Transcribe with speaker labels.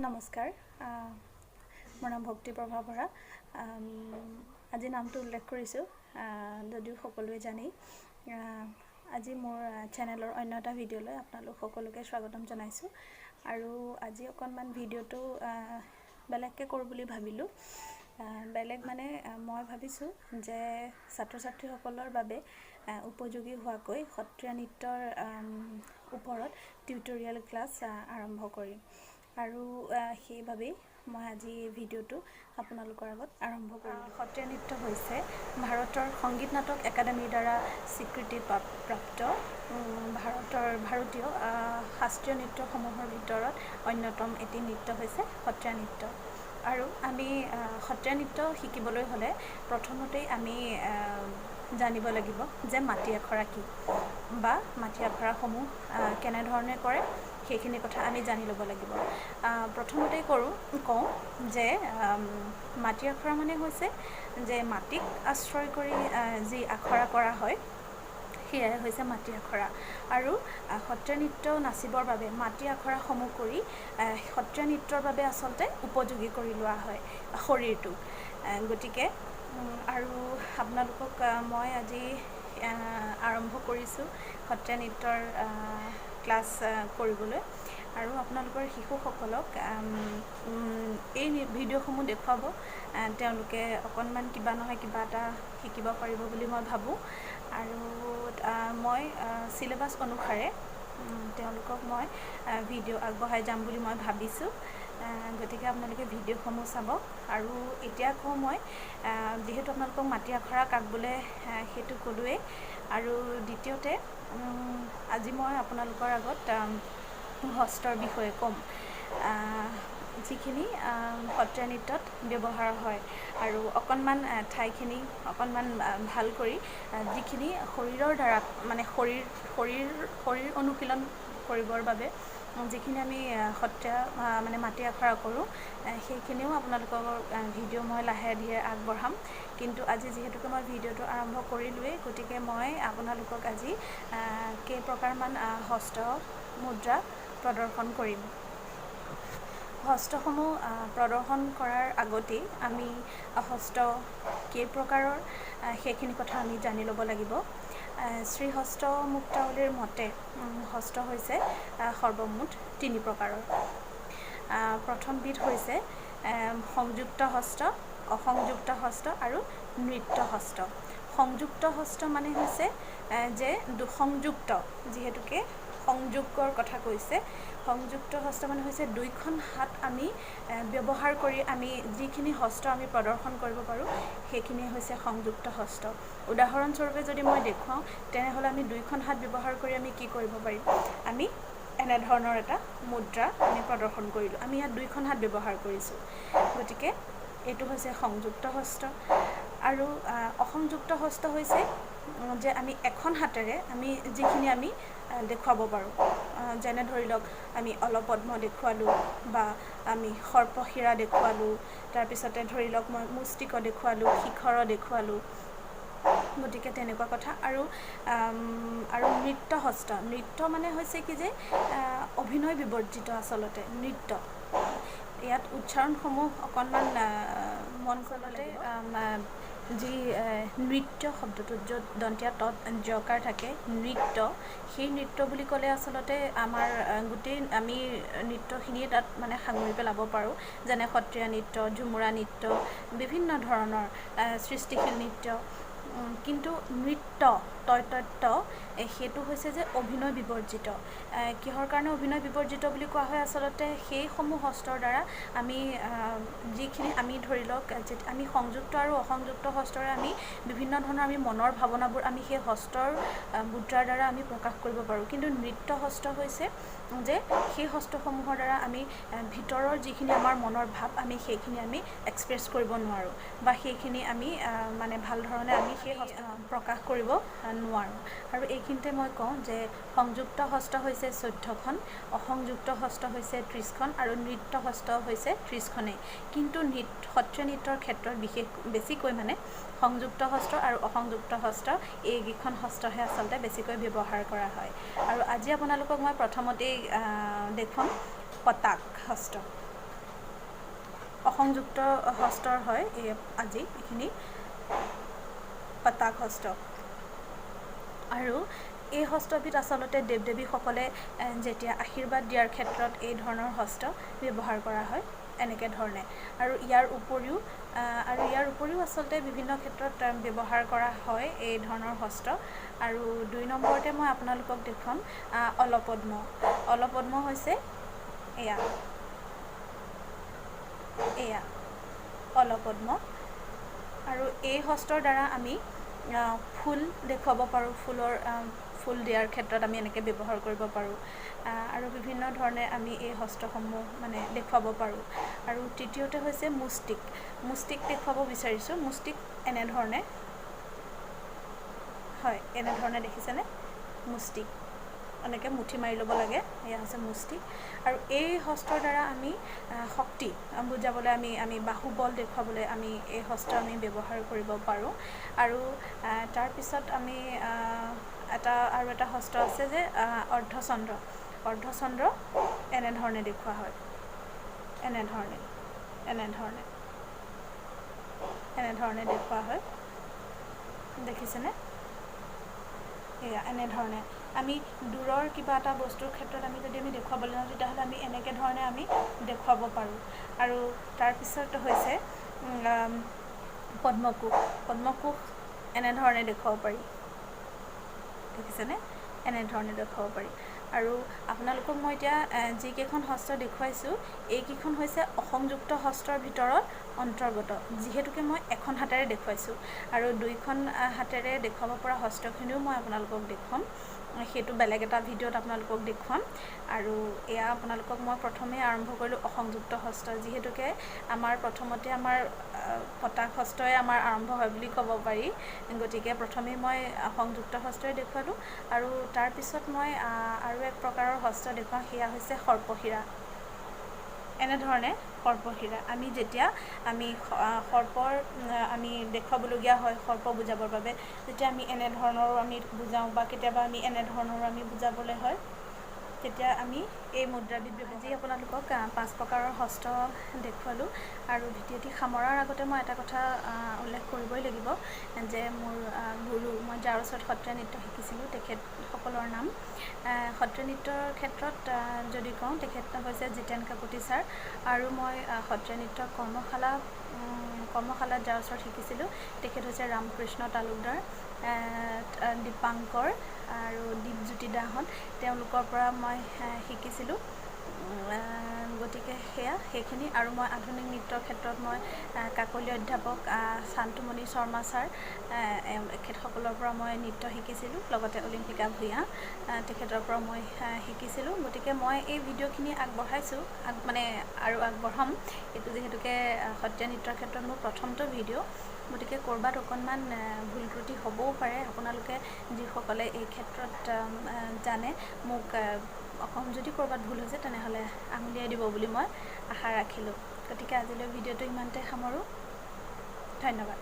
Speaker 1: নমস্কাৰ মোৰ নাম ভক্তি প্ৰভা বৰা আজি নামটো উল্লেখ কৰিছোঁ যদিও সকলোৱে জানেই আজি মোৰ চেনেলৰ অন্য এটা ভিডিঅ'লৈ আপোনালোক সকলোকে স্বাগতম জনাইছোঁ আৰু আজি অকণমান ভিডিঅ'টো বেলেগকৈ কৰোঁ বুলি ভাবিলোঁ বেলেগ মানে মই ভাবিছোঁ যে ছাত্ৰ ছাত্ৰীসকলৰ বাবে উপযোগী হোৱাকৈ সত্ৰীয়া নৃত্যৰ ওপৰত টিউটৰিয়েল ক্লাছ আৰম্ভ কৰিম আৰু সেইবাবেই মই আজি এই ভিডিঅ'টো আপোনালোকৰ আগত আৰম্ভ কৰিলোঁ। সত্ৰীয়া নৃত্য হৈছে ভাৰতৰ সংগীত নাটক একাডেমীৰ দ্বাৰা স্বীকৃতিপ্ৰাপ্ত ভাৰতীয় শাস্ত্ৰীয় নৃত্যসমূহৰ ভিতৰত অন্যতম এটি নৃত্য হৈছে সত্ৰীয়া নৃত্য। আৰু আমি সত্ৰীয়া নৃত্য শিকিবলৈ হ'লে প্ৰথমতেই আমি জানিব লাগিব যে মাটি আখৰা কি বা মাটি আখৰাসমূহ কেনেধৰণে কৰে সেইখিনি কথা আমি জানি ল'ব লাগিব। প্ৰথমতেই কওঁ যে মাটি আখৰা মানে হৈছে যে মাটিক আশ্ৰয় কৰি যি আখৰা কৰা হয় সেয়াই হৈছে মাটি আখৰা আৰু সত্ৰীয়া নৃত্য নাচিবৰ বাবে মাটি আখৰাসমূহ কৰি সত্ৰীয়া নৃত্যৰ বাবে আচলতে উপযোগী কৰি লোৱা হয় শৰীৰটো। গতিকে আৰু আপোনালোকক মই আজি আৰম্ভ কৰিছোঁ সত্ৰীয়া নৃত্যৰ ক্লাছ কৰিবলৈ আৰু আপোনালোকৰ শিশুসকলক এই ভিডিঅ'সমূহ দেখুৱাব তেওঁলোকে অকণমান কিবা নহয় কিবা এটা শিকিব পাৰিব বুলি মই ভাবোঁ আৰু মই চিলেবাছ অনুসাৰে তেওঁলোকক মই ভিডিঅ' আগবঢ়াই যাম বুলি মই ভাবিছোঁ। গতিকে আপোনালোকে ভিডিঅ'সমূহ চাব আৰু এতিয়া কওঁ মই যিহেতু আপোনালোকক মাটি আখৰা কাক বোলে সেইটো ক'লোৱেই আৰু দ্বিতীয়তে আজি মই আপোনালোকৰ আগত হস্তৰ বিষয়ে ক'ম যিখিনি সত্ৰীয়া নৃত্যত ব্যৱহাৰ হয় আৰু অকণমান ঠাইখিনি অকণমান ভাল কৰি যিখিনি শৰীৰৰ দ্বাৰা মানে শৰীৰ অনুশীলন কৰিবৰ বাবে যিখিনি আমি সত্ৰীয়া মানে মাটি আখৰা কৰোঁ সেইখিনিও আপোনালোকৰ ভিডিঅ' মই লাহে ধীৰে আগবঢ়াম কিন্তু আজি যিহেতুকে মই ভিডিঅ'টো আৰম্ভ কৰিলোৱেই গতিকে মই আপোনালোকক আজি কেইপ্ৰকাৰমান হস্ত মুদ্ৰা প্ৰদৰ্শন কৰিম। হস্তসমূহ প্ৰদৰ্শন কৰাৰ আগতেই আমি হস্ত কেইপ্ৰকাৰৰ সেইখিনি কথা আমি জানি ল'ব লাগিব। শ্ৰীহস্ত মুক্তাৱলীৰ মতে হস্ত হৈছে সৰ্বমুঠ 3 প্ৰকাৰৰ। প্ৰথমবিধ হৈছে সংযুক্ত হস্ত, অসংযুক্ত হস্ত আৰু নৃত্য হস্ত। সংযুক্ত হস্ত মানে হৈছে যে সংযুক্ত যিহেতুকে সংযোগৰ কথা কৈছে সংযুক্ত হস্ত মানে হৈছে দুইখন হাত আমি ব্যৱহাৰ কৰি আমি যিখিনি হস্ত আমি প্ৰদৰ্শন কৰিব পাৰোঁ সেইখিনি হৈছে সংযুক্ত হস্ত। উদাহৰণস্বৰূপে যদি মই দেখুৱাওঁ তেনেহ'লে আমি দুইখন হাত ব্যৱহাৰ কৰি আমি কি কৰিব পাৰিম আমি এনেধৰণৰ এটা মুদ্ৰা আমি প্ৰদৰ্শন কৰিলোঁ আমি ইয়াত দুইখন হাত ব্যৱহাৰ কৰিছোঁ গতিকে এইটো হৈছে সংযুক্ত হস্ত। আৰু অসংযুক্ত হস্ত হৈছে যে আমি এখন হাতেৰে আমি যিখিনি আমি দেখুৱাব পাৰোঁ যেনে ধৰি লওক আমি অলপদ্ম দেখুৱালোঁ বা আমি সৰ্পশিৰা দেখুৱালোঁ তাৰপিছতে ধৰি লওক মই মুষ্টিক দেখুৱালোঁ শিখৰ দেখুৱালোঁ গতিকে তেনেকুৱা কথা আৰু নৃত্য হস্ত নৃত্য মানে হৈছে কি যে অভিনয় বিবৰ্জিত আচলতে নৃত্য ইয়াত উচ্চাৰণসমূহ অকণমান মন কৰিলে যি নৃত্য শব্দটোত য'ত দন্তীয়া তৎ জকাৰ থাকে নৃত্য সেই নৃত্য বুলি ক'লে আচলতে আমাৰ গোটেই আমি নৃত্যখিনিয়ে তাত মানে সাঙুৰি পেলাব পাৰোঁ যেনে সত্ৰীয়া নৃত্য ঝুমুৰা নৃত্য বিভিন্ন ধৰণৰ সৃষ্টিশীল নৃত্য কিন্তু নৃত্য তত্ত্ব সেইটো হৈছে যে অভিনয় বিবৰ্জিত। কিহৰ কাৰণে অভিনয় বিবৰ্জিত বুলি কোৱা হয় আচলতে সেইসমূহ হস্তৰ দ্বাৰা আমি যিখিনি আমি ধৰি লওক আমি সংযুক্ত আৰু অসংযুক্ত হস্তৰে আমি বিভিন্ন ধৰণৰ আমি মনৰ ভাৱনাবোৰ আমি সেই হস্তৰ মুদ্ৰাৰ দ্বাৰা আমি প্ৰকাশ কৰিব পাৰোঁ কিন্তু নৃত্য হস্ত হৈছে যে সেই হস্তসমূহৰ দ্বাৰা আমি ভিতৰৰ যিখিনি আমাৰ মনৰ ভাৱ আমি সেইখিনি আমি এক্সপ্ৰেছ কৰিব নোৱাৰোঁ বা সেইখিনি আমি মানে ভাল ধৰণে আমি সেই প্ৰকাশ কৰিব নোৱাৰোঁ আৰু এইখিনিতে মই কওঁ যে সংযুক্ত হস্ত হৈছে 14খন অসংযুক্ত হস্ত হৈছে 30খন আৰু নৃত্য হস্ত হৈছে 30খনেই কিন্তু সত্ৰীয়া নৃত্যৰ ক্ষেত্ৰত বেছিকৈ মানে সংযুক্ত হস্ত আৰু অসংযুক্ত হস্ত এইকেইখন হস্তহে আচলতে বেছিকৈ ব্যৱহাৰ কৰা হয় আৰু আজি আপোনালোকক মই প্ৰথমতেই দেখুৱাম পতাক হস্ত। অসংযুক্ত হস্তৰ হয় আজি এইখিনি পতাক হস্ত আৰু এই হস্তবিধ আচলতে দেৱ দেৱীসকলে যেতিয়া আশীৰ্বাদ দিয়াৰ ক্ষেত্ৰত এই ধৰণৰ হস্ত ব্যৱহাৰ কৰা হয় এনেকৈ ধৰণে আৰু ইয়াৰ উপৰিও আচলতে বিভিন্ন ক্ষেত্ৰত ব্যৱহাৰ কৰা হয় এই ধৰণৰ হস্ত আৰু 2 নম্বৰতে মই আপোনালোকক দেখুৱাম অলপদ্ম হৈছে এয়া অলপদ্ম আৰু এই হস্তৰ দ্বাৰা আমি ফুল দেখুৱাব পাৰোঁ ফুল দিয়াৰ ক্ষেত্ৰত আমি এনেকৈ ব্যৱহাৰ কৰিব পাৰোঁ আৰু বিভিন্ন ধৰণে আমি এই হস্তসমূহ মানে দেখুৱাব পাৰোঁ আৰু তৃতীয়তে হৈছে মুষ্টিক দেখুৱাব বিচাৰিছোঁ মুষ্টিক এনেধৰণে হয় এনেধৰণে দেখিছেনে মুষ্টিক এনেকৈ মুঠি মাৰি ল'ব লাগে এয়া হৈছে মুষ্টিক আৰু এই হস্তৰ দ্বাৰা আমি শক্তি বুজাবলৈ আমি বাহুবল দেখুৱাবলৈ আমি এই হস্ত আমি ব্যৱহাৰ কৰিব পাৰোঁ আৰু তাৰপিছত আমি আৰু এটা হস্ত আছে যে অৰ্ধচন্দ্ৰ এনেধৰণে দেখুওৱা হয় এনেধৰণে দেখুওৱা হয় দেখিছেনে এয়া এনেধৰণে আমি দূৰৰ কিবা এটা বস্তুৰ ক্ষেত্ৰত আমি যদি দেখুৱাবলৈ যাওঁ তেতিয়াহ'লে আমি এনেকৈ ধৰণে আমি দেখুৱাব পাৰোঁ আৰু তাৰপিছত হৈছে পদ্মকোষ এনেধৰণে দেখুৱাব পাৰি দেখিছেনে এনেধৰণে দেখুৱাব পাৰি আৰু আপোনালোকক মই এতিয়া যিকেইখন হস্ত দেখুৱাইছোঁ এইকেইখন হৈছে অসংযুক্ত হস্তৰ ভিতৰত অন্তৰ্গত যিহেতুকে মই এখন হাতেৰে দেখুৱাইছোঁ আৰু 2খন হাতেৰে দেখুৱাব পৰা হস্তখিনিও মই আপোনালোকক দেখুৱাম সেইটো বেলেগ এটা ভিডিঅ'ত আপোনালোকক দেখুৱাম আৰু এয়া আপোনালোকক মই প্ৰথমে আৰম্ভ কৰিলোঁ অসংযুক্ত হস্ত যিহেতুকে আমাৰ প্ৰথমতে আমাৰ পতাক হস্তই আমাৰ আৰম্ভ হয় বুলি ক'ব পাৰি গতিকে প্ৰথমে মই সংযুক্ত হস্তই দেখুৱালোঁ আৰু তাৰপিছত মই আৰু এক প্ৰকাৰৰ হস্ত দেখুৱাওঁ সেয়া হৈছে সৰ্পশিৰা এনেধৰণে সৰ্পশিৰা আমি যেতিয়া সৰ্পৰ আমি দেখুৱাবলগীয়া হয় সৰ্প বুজাবৰ বাবে যেতিয়া আমি এনেধৰণৰো আমি বুজাওঁ বা কেতিয়াবা আমি এনেধৰণৰো আমি বুজাবলৈ হয় তেতিয়া আমি এই মুদ্ৰাবিধ আজি আপোনালোকক 5 প্ৰকাৰৰ হস্ত দেখুৱালোঁ আৰু ভিডিঅ'টি সামৰাৰ আগতে মই এটা কথা উল্লেখ কৰিবই লাগিব যে মোৰ গুৰু মই যাৰ ওচৰত সত্ৰীয়া নৃত্য শিকিছিলোঁ তেখেতসকলৰ নাম সত্ৰীয়া নৃত্যৰ ক্ষেত্ৰত যদি কওঁ তেখেত হৈছে জিতেন কাকতি ছাৰ আৰু মই সত্ৰীয়া নৃত্যৰ কৰ্মশালাত যাৰ ওচৰত শিকিছিলোঁ তেখেত হৈছে ৰামকৃষ্ণ তালুকদাৰ দীপাংকৰ আৰু দীপজ্যোতি দাহঁত তেওঁলোকৰ পৰা মই শিকিছিলোঁ গতিকে সেইখিনি আৰু মই আধুনিক নৃত্যৰ ক্ষেত্ৰত মই কাকলি অধ্যাপক শান্তমণি শৰ্মা ছাৰ তেখেতসকলৰ পৰা মই নৃত্য শিকিছিলোঁ লগতে অলিম্পিকা ভূঞা তেখেতৰ পৰা মই শিকিছিলোঁ গতিকে মই এই ভিডিঅ'খিনি আগবঢ়াইছোঁ আৰু আগবঢ়াম এইটো যিহেতুকে সত্ৰীয়া নৃত্যৰ ক্ষেত্ৰত মোৰ প্ৰথমটো ভিডিঅ' গতিকে ক'ৰবাত অকণমান ভুল ত্ৰুটি হ'বও পাৰে আপোনালোকে যিসকলে এই ক্ষেত্ৰত জানে মোক যদি ক'ৰবাত ভুল হৈছে তেনেহ'লে আঙুলিয়াই দিব বুলি মই আশা ৰাখিলোঁ গতিকে আজিলৈ ভিডিঅ'টো ইমানতে সামৰোঁ ধন্যবাদ